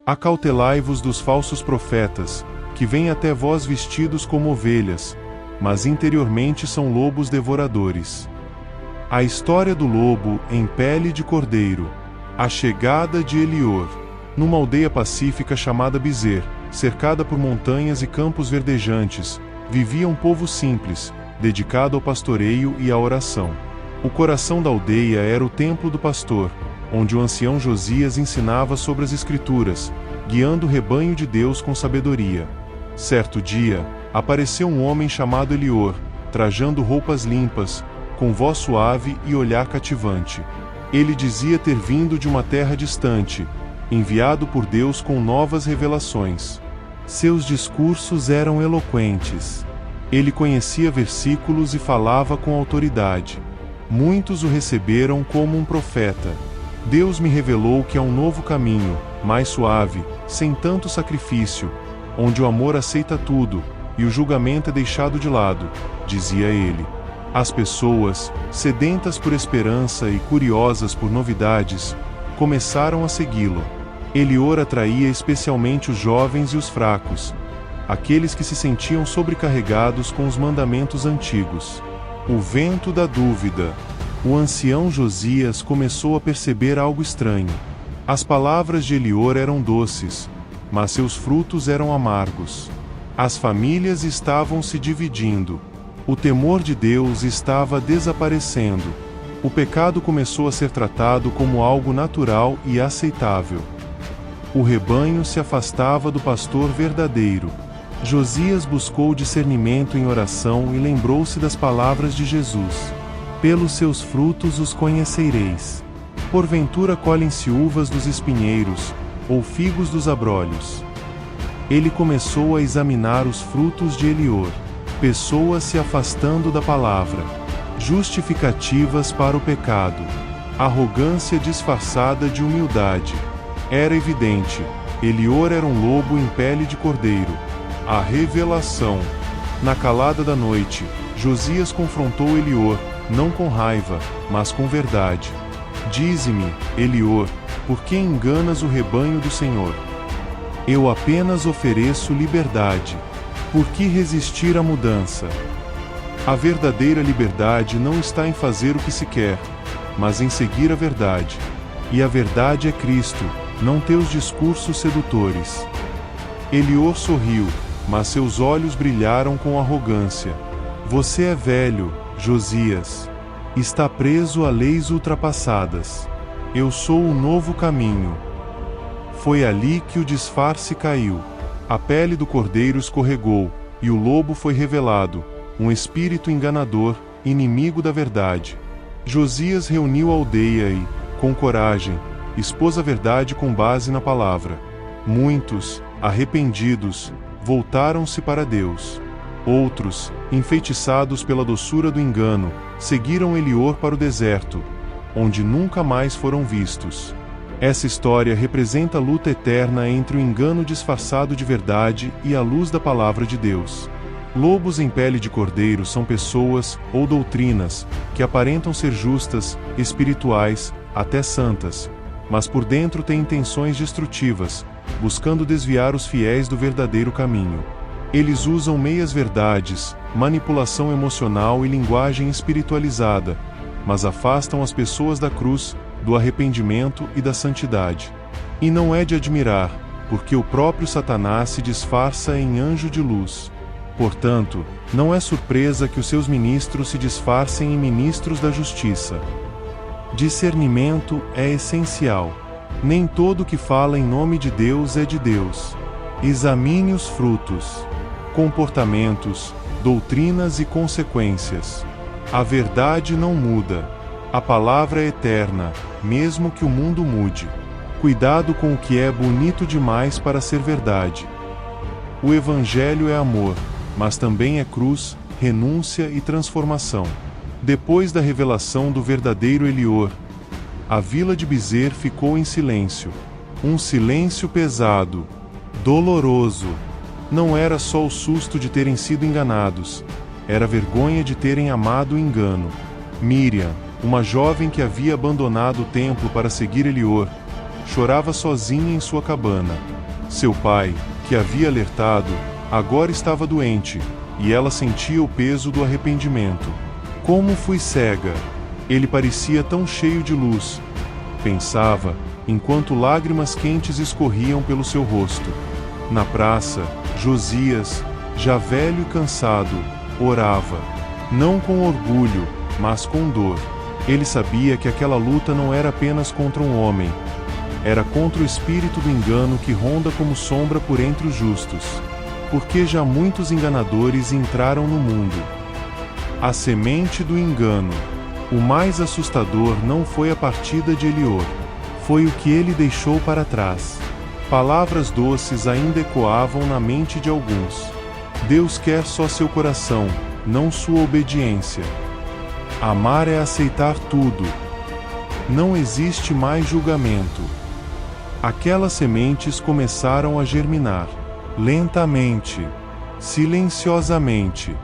Acautelai-vos dos falsos profetas, que vêm até vós vestidos como ovelhas, mas interiormente são lobos devoradores. A história do lobo em pele de cordeiro. A chegada de Elior. Numa aldeia pacífica chamada Bizer, cercada por montanhas e campos verdejantes, vivia um povo simples, dedicado ao pastoreio e à oração. O coração da aldeia era o templo do pastor, onde o ancião Josias ensinava sobre as Escrituras, guiando o rebanho de Deus com sabedoria. Certo dia, apareceu um homem chamado Elior, trajando roupas limpas, com voz suave e olhar cativante. Ele dizia ter vindo de uma terra distante, enviado por Deus com novas revelações. Seus discursos eram eloquentes. Ele conhecia versículos e falava com autoridade. Muitos o receberam como um profeta. Deus me revelou que há um novo caminho, mais suave, sem tanto sacrifício, onde o amor aceita tudo, e o julgamento é deixado de lado, dizia ele. As pessoas, sedentas por esperança e curiosas por novidades, começaram a segui-lo. Elior atraía especialmente os jovens e os fracos, aqueles que se sentiam sobrecarregados com os mandamentos antigos. O vento da dúvida. O ancião Josias começou a perceber algo estranho. As palavras de Elior eram doces, mas seus frutos eram amargos. As famílias estavam se dividindo. O temor de Deus estava desaparecendo. O pecado começou a ser tratado como algo natural e aceitável. O rebanho se afastava do pastor verdadeiro. Josias buscou discernimento em oração e lembrou-se das palavras de Jesus. Pelos seus frutos os conhecereis. Porventura colhem-se uvas dos espinheiros, ou figos dos abrolhos. Ele começou a examinar os frutos de Elior. Pessoas se afastando da palavra. Justificativas para o pecado. Arrogância disfarçada de humildade. Era evidente, Elior era um lobo em pele de cordeiro. A revelação. Na calada da noite, Josias confrontou Elior, não com raiva, mas com verdade. Dize-me, Elior, por que enganas o rebanho do Senhor? Eu apenas ofereço liberdade. Por que resistir à mudança? A verdadeira liberdade não está em fazer o que se quer, mas em seguir a verdade. E a verdade é Cristo, não teus discursos sedutores. Elior sorriu, mas seus olhos brilharam com arrogância. Você é velho, Josias. Está preso a leis ultrapassadas. Eu sou o novo caminho. Foi ali que o disfarce caiu. A pele do cordeiro escorregou, e o lobo foi revelado, um espírito enganador, inimigo da verdade. Josias reuniu a aldeia e, com coragem, expôs a verdade com base na palavra. Muitos, arrependidos, voltaram-se para Deus. Outros, enfeitiçados pela doçura do engano, seguiram Elior para o deserto, onde nunca mais foram vistos. Essa história representa a luta eterna entre o engano disfarçado de verdade e a luz da palavra de Deus. Lobos em pele de cordeiro são pessoas, ou doutrinas, que aparentam ser justas, espirituais, até santas, mas por dentro têm intenções destrutivas, buscando desviar os fiéis do verdadeiro caminho. Eles usam meias-verdades, manipulação emocional e linguagem espiritualizada, mas afastam as pessoas da cruz, do arrependimento e da santidade. E não é de admirar, porque o próprio Satanás se disfarça em anjo de luz. Portanto, não é surpresa que os seus ministros se disfarcem em ministros da justiça. Discernimento é essencial. Nem todo que fala em nome de Deus é de Deus. Examine os frutos, comportamentos, doutrinas e consequências. A verdade não muda. A palavra é eterna, mesmo que o mundo mude. Cuidado com o que é bonito demais para ser verdade. O Evangelho é amor, mas também é cruz, renúncia e transformação. Depois da revelação do verdadeiro Elior, a vila de Bizer ficou em silêncio. Um silêncio pesado, doloroso. Não era só o susto de terem sido enganados, era a vergonha de terem amado o engano. Miriam, uma jovem que havia abandonado o templo para seguir Elior, chorava sozinha em sua cabana. Seu pai, que havia alertado, agora estava doente, e ela sentia o peso do arrependimento. Como fui cega! Ele parecia tão cheio de luz, pensava, enquanto lágrimas quentes escorriam pelo seu rosto. Na praça, Josias, já velho e cansado, orava, não com orgulho, mas com dor. Ele sabia que aquela luta não era apenas contra um homem, era contra o espírito do engano que ronda como sombra por entre os justos. Porque já muitos enganadores entraram no mundo. A semente do engano. O mais assustador não foi a partida de Elior, foi o que ele deixou para trás. Palavras doces ainda ecoavam na mente de alguns. Deus quer só seu coração, não sua obediência. Amar é aceitar tudo. Não existe mais julgamento. Aquelas sementes começaram a germinar, lentamente, silenciosamente.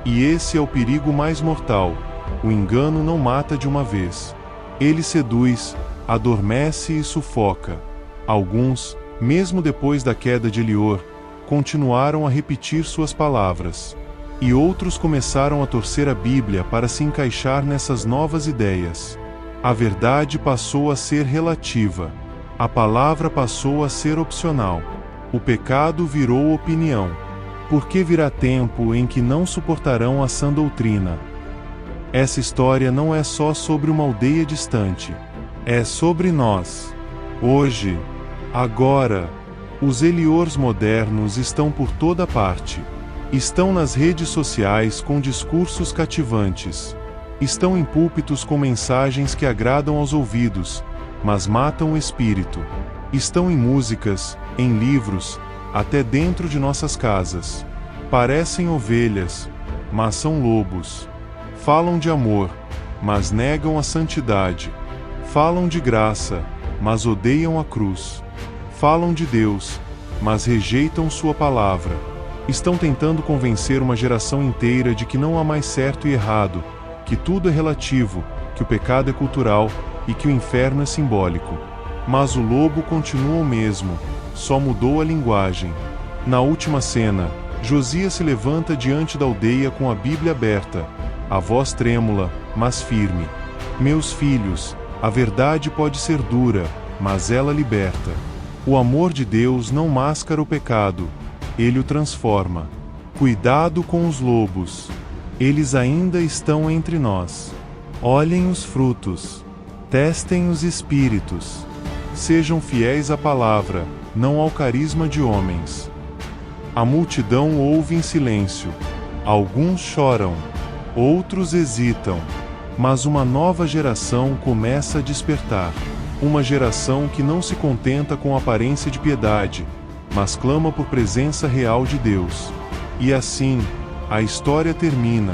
E esse é o perigo mais mortal. O engano não mata de uma vez. Ele seduz, adormece e sufoca. Alguns, mesmo depois da queda de Elior, continuaram a repetir suas palavras. E outros começaram a torcer a Bíblia para se encaixar nessas novas ideias. A verdade passou a ser relativa. A palavra passou a ser opcional. O pecado virou opinião. Porque virá tempo em que não suportarão a sã doutrina. Essa história não é só sobre uma aldeia distante. É sobre nós. Hoje, agora, os Eliors modernos estão por toda parte. Estão nas redes sociais com discursos cativantes. Estão em púlpitos com mensagens que agradam aos ouvidos, mas matam o espírito. Estão em músicas, em livros, até dentro de nossas casas. Parecem ovelhas, mas são lobos. Falam de amor, mas negam a santidade. Falam de graça, mas odeiam a cruz. Falam de Deus, mas rejeitam sua palavra. Estão tentando convencer uma geração inteira de que não há mais certo e errado, que tudo é relativo, que o pecado é cultural e que o inferno é simbólico. Mas o lobo continua o mesmo, só mudou a linguagem. Na última cena, Josias se levanta diante da aldeia com a Bíblia aberta, a voz trêmula, mas firme. Meus filhos, a verdade pode ser dura, mas ela liberta. O amor de Deus não mascara o pecado, ele o transforma. Cuidado com os lobos. Eles ainda estão entre nós. Olhem os frutos. Testem os espíritos. Sejam fiéis à palavra, não ao carisma de homens. A multidão ouve em silêncio. Alguns choram. Outros hesitam, mas uma nova geração começa a despertar. Uma geração que não se contenta com a aparência de piedade, mas clama por presença real de Deus. E assim, a história termina,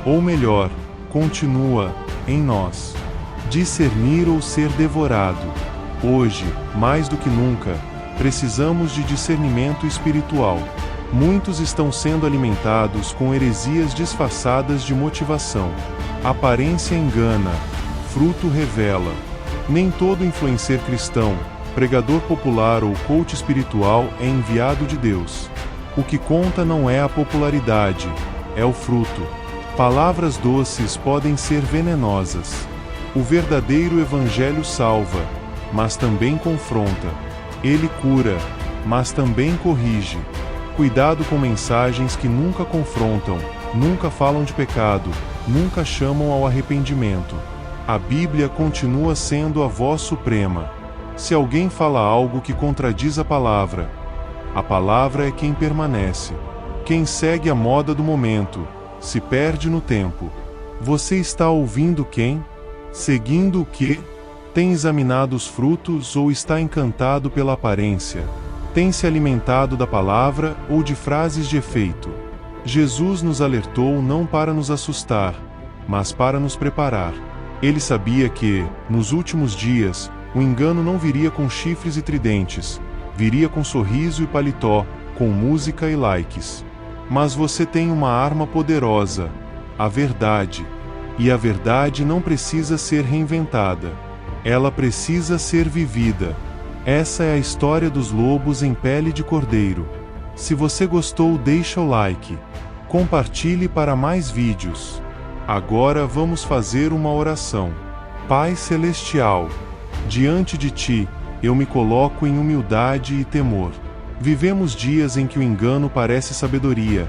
ou melhor, continua, em nós. Discernir ou ser devorado. Hoje, mais do que nunca, precisamos de discernimento espiritual. Muitos estão sendo alimentados com heresias disfarçadas de motivação. Aparência engana, fruto revela. Nem todo influencer cristão, pregador popular ou coach espiritual é enviado de Deus. O que conta não é a popularidade, é o fruto. Palavras doces podem ser venenosas. O verdadeiro evangelho salva, mas também confronta. Ele cura, mas também corrige. Cuidado com mensagens que nunca confrontam, nunca falam de pecado, nunca chamam ao arrependimento. A Bíblia continua sendo a voz suprema. Se alguém fala algo que contradiz a palavra é quem permanece. Quem segue a moda do momento, se perde no tempo. Você está ouvindo quem? Seguindo o quê? Tem examinado os frutos ou está encantado pela aparência? Tem se alimentado da palavra ou de frases de efeito? Jesus nos alertou não para nos assustar, mas para nos preparar. Ele sabia que, nos últimos dias, o engano não viria com chifres e tridentes, viria com sorriso e paletó, com música e likes. Mas você tem uma arma poderosa, a verdade. E a verdade não precisa ser reinventada. Ela precisa ser vivida. Essa é a história dos lobos em pele de cordeiro. Se você gostou, deixa o like. Compartilhe para mais vídeos. Agora vamos fazer uma oração. Pai Celestial, diante de Ti, eu me coloco em humildade e temor. Vivemos dias em que o engano parece sabedoria,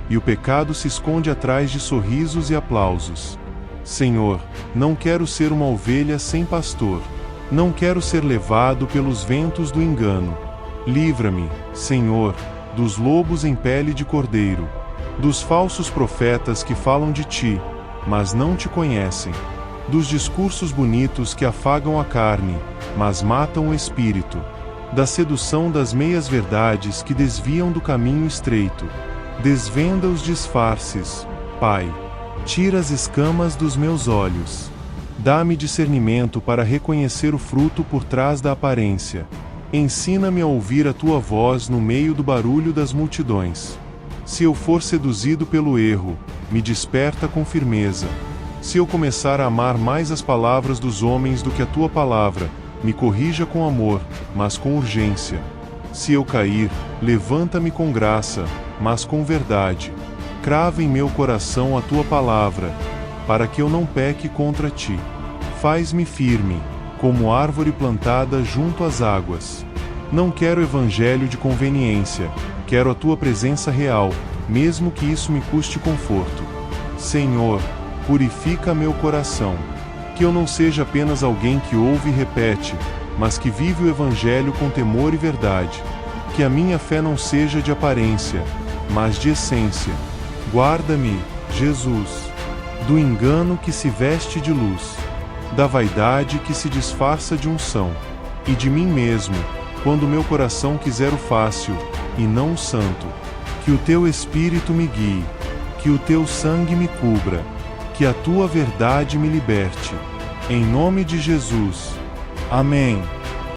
e o pecado se esconde atrás de sorrisos e aplausos. Senhor, não quero ser uma ovelha sem pastor. Não quero ser levado pelos ventos do engano. Livra-me, Senhor, dos lobos em pele de cordeiro, dos falsos profetas que falam de Ti, mas não Te conhecem, dos discursos bonitos que afagam a carne, mas matam o espírito, da sedução das meias-verdades que desviam do caminho estreito. Desvenda os disfarces, Pai. Tira as escamas dos meus olhos. Dá-me discernimento para reconhecer o fruto por trás da aparência. Ensina-me a ouvir a Tua voz no meio do barulho das multidões. Se eu for seduzido pelo erro, me desperta com firmeza. Se eu começar a amar mais as palavras dos homens do que a Tua palavra, me corrija com amor, mas com urgência. Se eu cair, levanta-me com graça, mas com verdade. Crava em meu coração a Tua palavra, para que eu não peque contra Ti. Faz-me firme, como árvore plantada junto às águas. Não quero evangelho de conveniência, quero a Tua presença real, mesmo que isso me custe conforto. Senhor, purifica meu coração. Que eu não seja apenas alguém que ouve e repete, mas que vive o evangelho com temor e verdade. Que a minha fé não seja de aparência, mas de essência. Guarda-me, Jesus, do engano que se veste de luz, da vaidade que se disfarça de unção, e de mim mesmo, quando meu coração quiser o fácil, e não o santo. Que o Teu Espírito me guie, que o Teu sangue me cubra, que a Tua verdade me liberte. Em nome de Jesus. Amém.